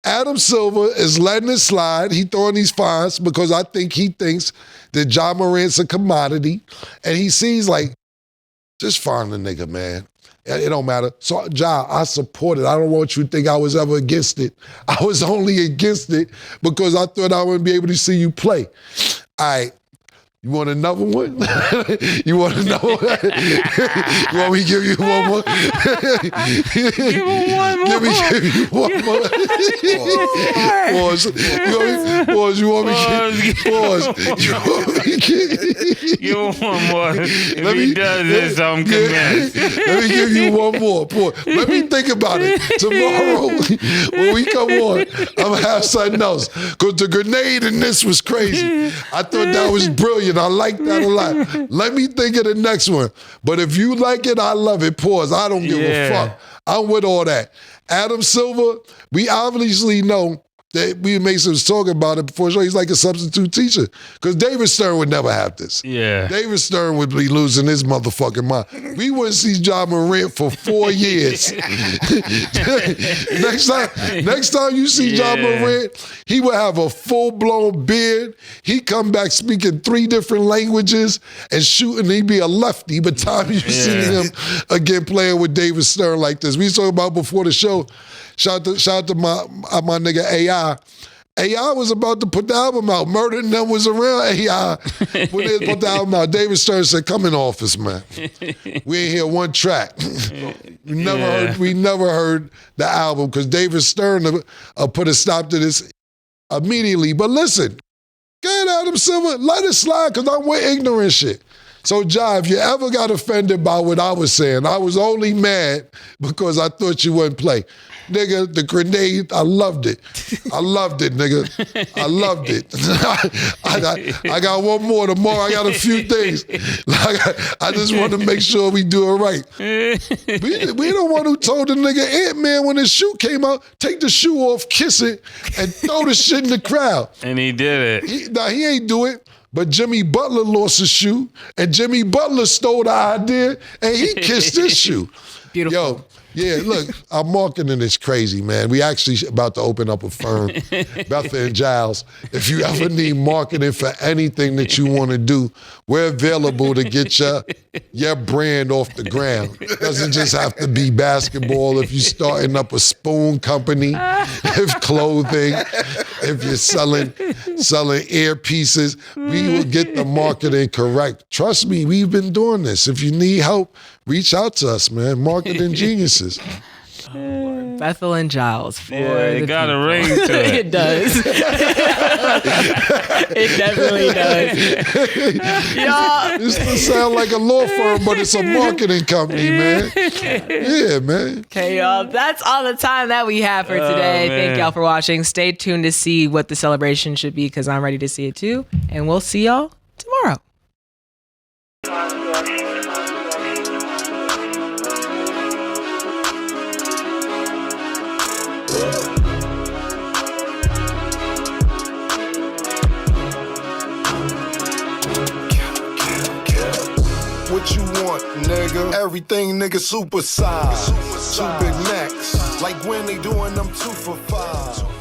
Adam Silver is letting it slide. He throwing these fines because I think he thinks that Ja Morant's a commodity. And he sees like, just fine the nigga, man. It don't matter. So Ja, I support it. I don't want you to think I was ever against it. I was only against it because I thought I wouldn't be able to see you play. All right. You want another one? You want another one? You want me to give you one more? Give him one more. Give you one more. Pause. You want me to give him one more. If he does this, I'm convinced. Let me give you one more. Pause. Let me think about it. Tomorrow, when we come on, I'm going to have something else. Because the grenade in this was crazy. I thought that was brilliant. I like that a lot. Let me think of the next one. But if you like it, I love it. Pause. I don't give a fuck. I'm with all that. Adam Silver, we obviously know that Mase was talking about it before. He's like a substitute teacher. Because David Stern would never have this. Yeah. David Stern would be losing his motherfucking mind. We wouldn't see Ja Morant for 4 years. next time you see Ja Morant, he would have a full-blown beard. He'd come back speaking 3 different languages and shooting. He'd be a lefty. By the time you see him again playing with David Stern like this. We was talking about before the show. Shout out to my nigga AI. AI was about to put the album out. Murder and them was around AI when they put the album out. David Stern said, come in office, man. We ain't hear one track. We never heard the album because David Stern put a stop to this immediately. But listen, go ahead, Adam Silver, let it slide because I'm with ignorant shit. So, Ja, if you ever got offended by what I was saying, I was only mad because I thought you wouldn't play. Nigga, the grenade, I loved it. I loved it, nigga. I loved it. I got one more tomorrow. I got a few things. I just want to make sure we do it right. We the one who told the nigga Ant-Man when his shoe came out, take the shoe off, kiss it, and throw the shit in the crowd. And he did it. He ain't do it. But Jimmy Butler lost his shoe, and Jimmy Butler stole the idea, and he kissed his shoe. Beautiful. Yo, yeah, look, our marketing is crazy, man. We actually about to open up a firm, Beth and Giles. If you ever need marketing for anything that you want to do, we're available to get your brand off the ground. It doesn't just have to be basketball. If you're starting up a spoon company, if clothing, if you're selling earpieces, we will get the marketing correct. Trust me, we've been doing this. If you need help, reach out to us, man. Marketing geniuses. Bethel and Giles. For it the got people. a ring to it. It does. It definitely does. Y'all. This doesn't sound like a law firm, but it's a marketing company, man. Yeah, man. Okay, y'all. That's all the time that we have for today. Thank y'all for watching. Stay tuned to see what the celebration should be because I'm ready to see it too. And we'll see y'all tomorrow. What you want, nigga? Everything, nigga, super size. Two Big Macs, like when they doing them 2 for $5.